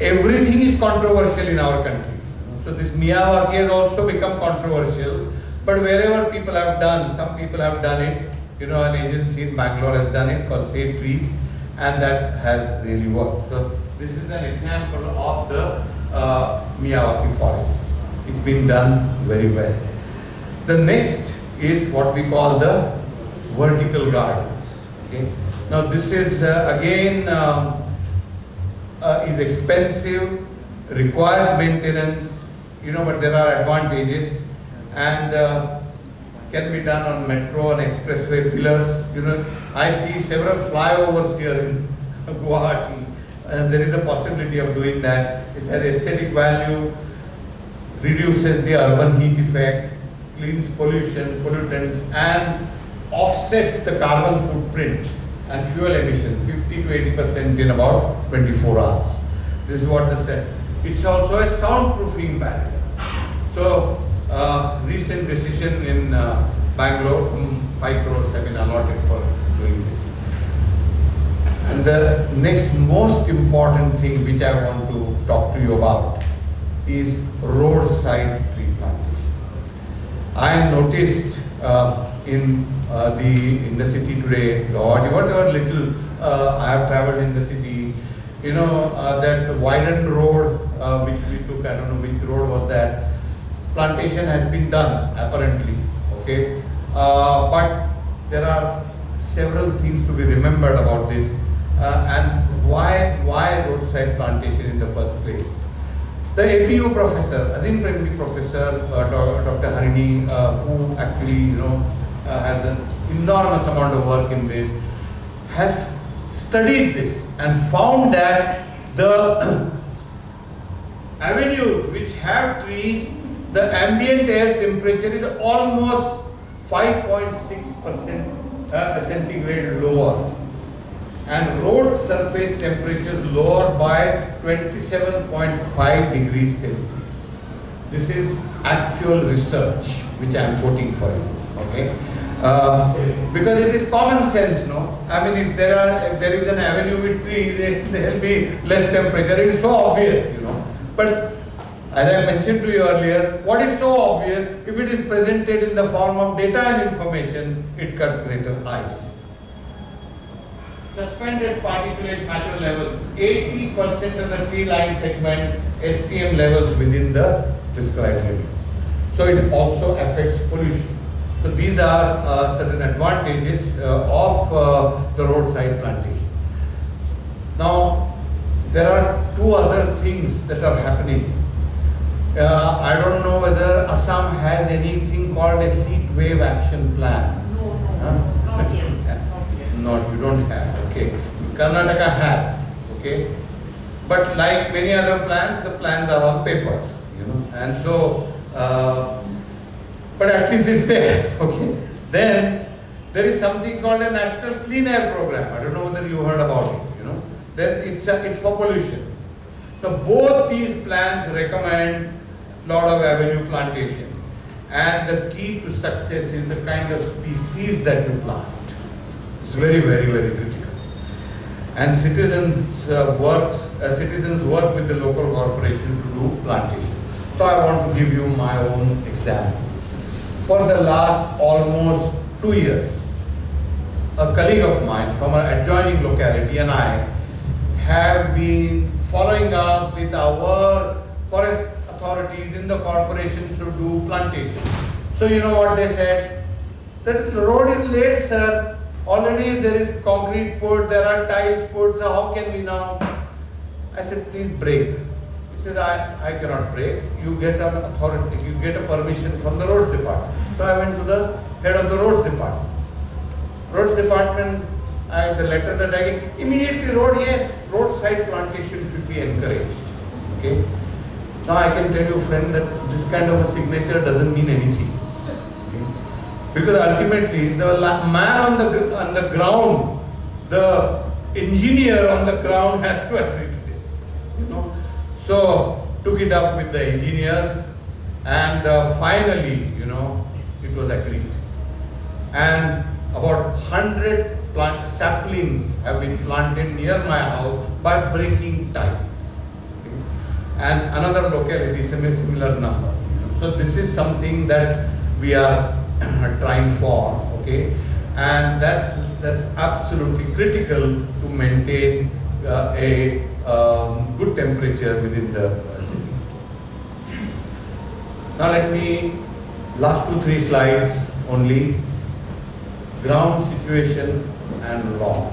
everything is controversial in our country. So this Miyawaki has also become controversial, but wherever people have done, some people have done it, an agency in Bangalore has done it called Save Trees, and that has really worked. So this is an example of the Miyawaki forest. It's been done very well. The next is what we call the vertical gardens. Okay. Now this is again is expensive, requires maintenance, but there are advantages, and can be done on metro and expressway pillars. I see several flyovers here in Guwahati. And there is a possibility of doing that. It has aesthetic value, reduces the urban heat effect, cleans pollution, pollutants, and offsets the carbon footprint and fuel emissions 50 to 80% in about 24 hours. This is what the set. It's also a soundproofing barrier. So, recent decision in Bangalore, some 5 crores have been allotted for doing this. And the next most important thing which I want to talk to you about is roadside tree plantation. I noticed in the city today, whatever little I have traveled in the city, that widened road which we took, I don't know which road was that, plantation has been done apparently, okay, but there are several things to be remembered about this. And why roadside plantation in the first place? The APU professor, Azim Premji professor, Dr. Harini, who actually has an enormous amount of work in this, has studied this and found that the avenues which have trees, the ambient air temperature is almost 5.6% centigrade lower, and road surface temperature lower by 27.5 degrees Celsius. This is actual research which I am quoting for you. Okay, because it is common sense, no? I mean, if there is an avenue with trees, there will be less temperature. It is so obvious, But as I mentioned to you earlier, what is so obvious, if it is presented in the form of data and information, it cuts greater eyes. Suspended particulate matter levels, 80% of the tree line segment SPM levels within the prescribed limits. So it also affects pollution. So these are certain advantages of the roadside plantation. Now, there are two other things that are happening. I don't know whether Assam has anything called a heat wave action plan. No, Huh? not yet. No, you don't have. Okay. Karnataka has. Okay. But like many other plans, the plans are on paper. And so, but at least it's there. Okay. Then there is something called a National Clean Air Program. I don't know whether you heard about it. Then it's for pollution. So both these plans recommend lot of avenue plantation, and the key to success is the kind of species that you plant. It's very, very, very critical. And citizens work with the local corporation to do plantation. So I want to give you my own example. For the last almost 2 years, a colleague of mine from an adjoining locality and I have been following up with our forest authorities in the corporations to do plantation. So you know what they said? That the road is laid, sir. Already there is concrete put, there are tiles put, so how can we now? I said, please break. He said, I cannot break. You get an authority, you get a permission from the roads department. So I went to the head of the roads department. Roads department, the letter that I get, immediately yes, roadside plantation should be encouraged. Okay. Now I can tell you, friend, that this kind of a signature doesn't mean anything. Okay? Because ultimately, the man on the ground, the engineer on the ground has to agree to this. So took it up with the engineers, and finally, it was agreed. And about 100 saplings have been planted near my house by breaking tiles. Okay? And another locality, similar number. So this is something that we are trying for, okay? And that's absolutely critical to maintain a good temperature within the city. Now last 2-3 slides only, ground situation and law.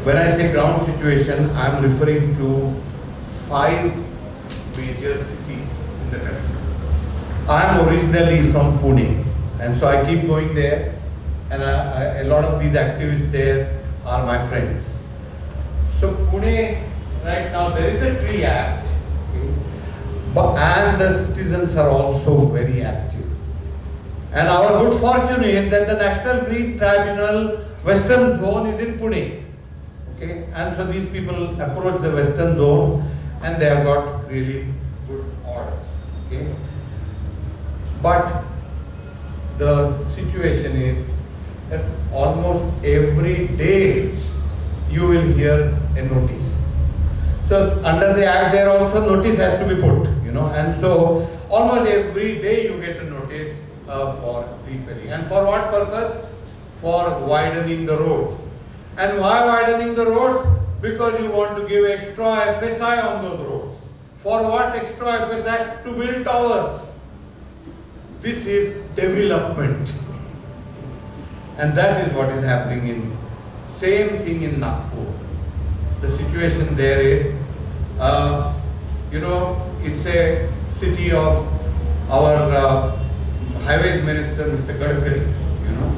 When I say ground situation, I am referring to 5 major cities in the country. I am originally from Pune, and so I keep going there, and a lot of these activists there are my friends. So Pune, right now there is a tree act, okay, and the citizens are also very active. And our good fortune is that the National Green Tribunal Western Zone is in Pune. Okay? And so these people approach the Western Zone and they have got really good orders. Okay? But the situation is that almost every day you will hear a notice. So under the act there also notice has to be put, and so almost every day you get a notice for tree felling. And for what purpose? For widening the roads. And why widening the roads? Because you want to give extra FSI on those roads. For what extra FSI? To build towers. This is development. And that is what is happening same thing in Nagpur. The situation there is, you know, it's a city of our highways minister, Mr. Gadkari, you know.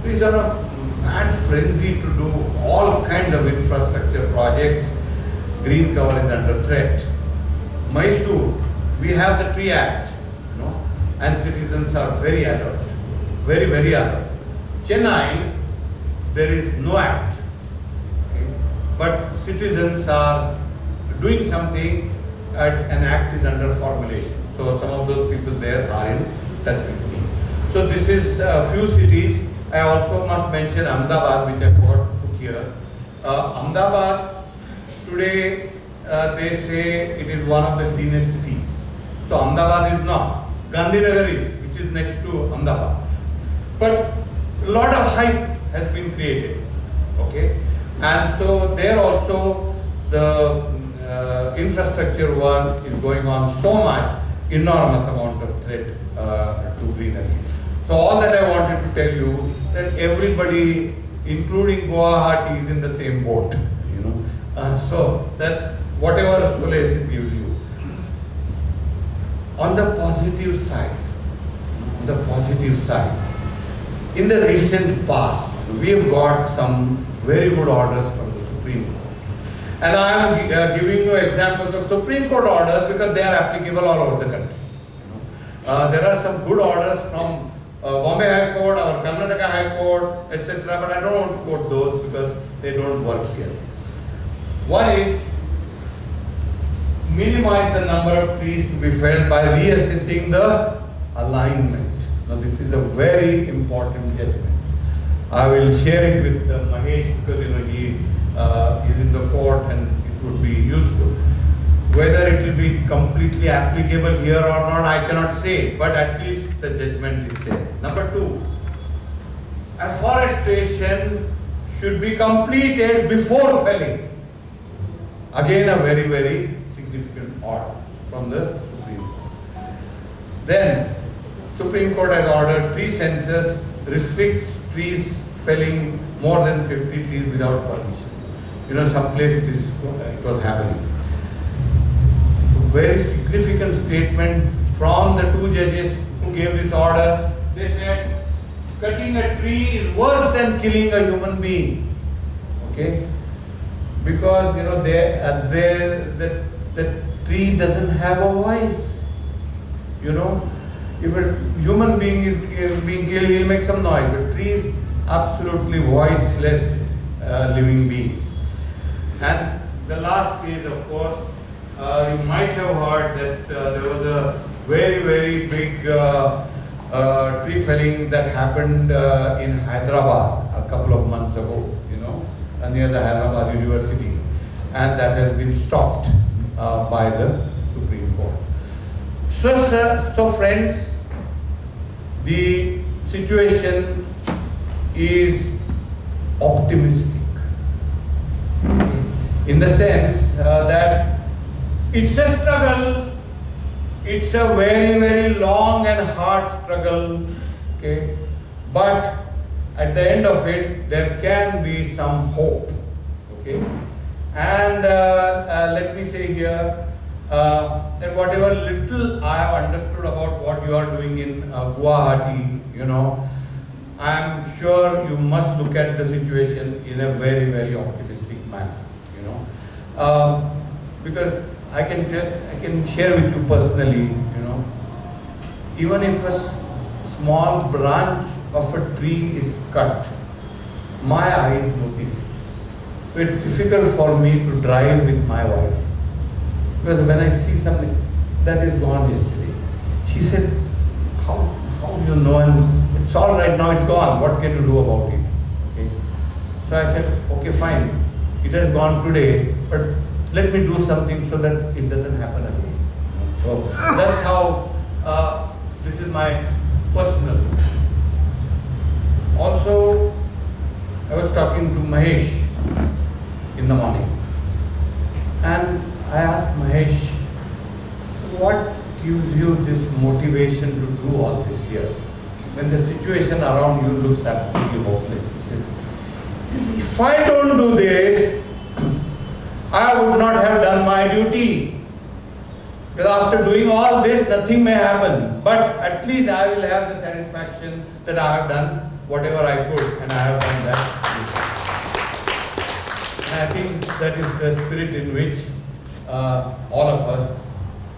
He's on a mad frenzy to do all kinds of infrastructure projects. Green cover is under threat. Mysore, we have the Tree Act, you know, and citizens are very alert, very, very alert. Chennai, there is no act, okay? But citizens are doing something, an act is under formulation. So some of those people there are in touch with me. So this is a few cities. I also must mention Ahmedabad, which I forgot to put here. Ahmedabad, today they say it is one of the cleanest cities. So Ahmedabad is not. Gandhinagar is, which is next to Ahmedabad. But a lot of hype has been created, okay? And so there also the infrastructure work is going on so much, enormous amount of threat to greenery. So all that I wanted to tell you, that everybody, including Guwahati, is in the same boat, you know. So that's whatever solace it gives you. On the positive side, in the recent past, we have got some very good orders from the Supreme Court. And I am giving you examples of Supreme Court orders because they are applicable all over the country. You know? There are some good orders from Bombay High Court, our Karnataka High Court, etc. But I don't want to quote those because they don't work here. One is minimize the number of trees to be felled by reassessing the alignment. Now this is a very important judgment. I will share it with Mahesh because, you know, he is in the court and it would be useful. Whether it will be completely applicable here or not, I cannot say, but at least the judgment is there. Number two, afforestation should be completed before felling. Again, a very, very significant order from the Supreme Court. Then, Supreme Court has ordered tree census restricts trees felling more than 50 trees without permission. You know, some place it was happening. It's a very significant statement from the two judges who gave this order. They said, cutting a tree is worse than killing a human being. Okay? Because, you know, the tree doesn't have a voice. You know, if a human being is being killed, he'll make some noise, but trees absolutely voiceless living beings. And the last case, of course, you might have heard that there was a very, very big tree felling that happened in Hyderabad a couple of months ago, you know, near the Hyderabad University, and that has been stopped by the Supreme Court. So friends, the situation is optimistic in the sense that it's a struggle, it's a very, very long and hard struggle, okay? But at the end of it, there can be some hope, okay? And let me say here that whatever little I have understood about what you are doing in Guwahati, you know, I am sure you must look at the situation in a very, very optimistic manner, you know, because I can share with you personally, you know, even if a small branch of a tree is cut, my eyes notice it. So it's difficult for me to drive with my wife, because when I see something that is gone yesterday, she said, how do you know? And it's all right now, it's gone. What can you do about it? Okay. So I said, okay, fine. It has gone today, but let me do something so that it doesn't happen again. So that's how this is my personal. Also, I was talking to Mahesh in the morning, and I asked Mahesh, what gives you this motivation to do all this here when the situation around you looks absolutely hopeless? He says, if I don't do this, I would not have done my duty. Because after doing all this, nothing may happen. But at least I will have the satisfaction that I have done whatever I could, and I have done that. And I think that is the spirit in which all of us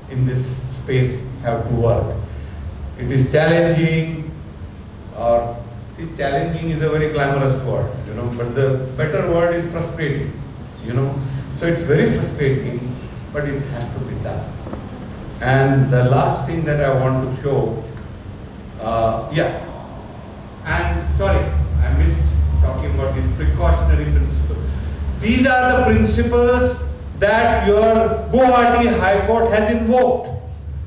in this space have to work. It is challenging, or see, challenging is a very glamorous word, but the better word is frustrating, So it's very frustrating, but it has to be done. And the last thing that I want to show, and sorry, I missed talking about these precautionary principles. These are the principles that your Guwahati High Court has invoked,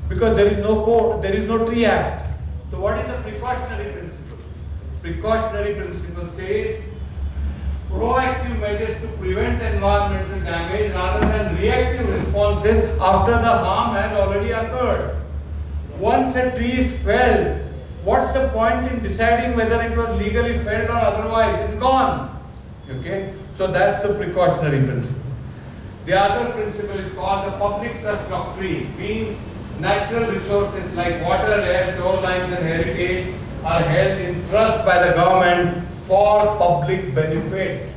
because there is no court, there is no tree act. So what is the precautionary principle? Precautionary principle says proactive measures to prevent environmental damage rather than reactive responses after the harm has already occurred. Once a tree is felled, what's the point in deciding whether it was legally felled or otherwise? It's gone. Okay? So that's the precautionary principle. The other principle is called the public trust doctrine, means natural resources like water, air, shorelines and heritage are held in trust by the government for public benefit.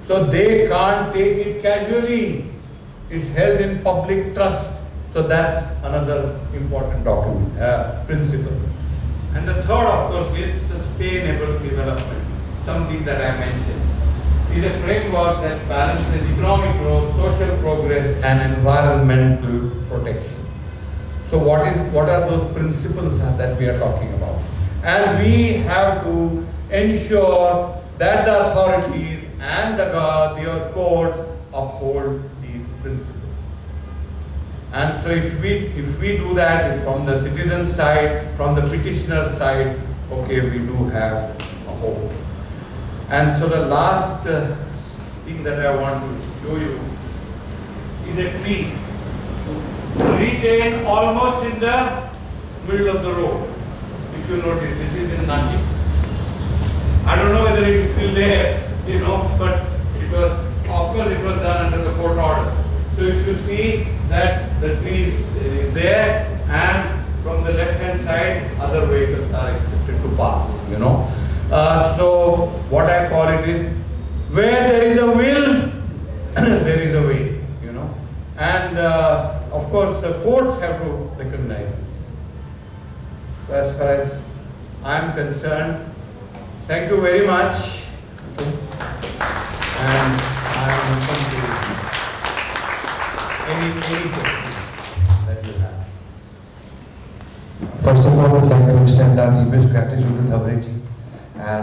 So they can't take it casually. It's held in public trust. So that's another important document, principle. And the third, of course, is sustainable development, something that I mentioned. Is a framework that balances economic growth, social progress and environmental protection. So what are those principles that we are talking about? And we have to ensure that the authorities and the courts uphold these principles. And so if we do that from the citizen side, from the petitioner side, okay, we do have a hope. And so the last thing that I want to show you is a tree retained almost in the middle of the road. If you notice, this is in Nashik. I don't know whether it is still there, but it was, of course, it was done under the court order. So if you see that the tree is there, and from the left hand side, other vehicles are expected to pass, So what I call it is, where there is a will, there is a way, And of course, the courts have to recognize this. So as far as I am concerned, thank you very much. And I am open to any questions that you have. First of all, I would like to extend our deepest gratitude to Devare ji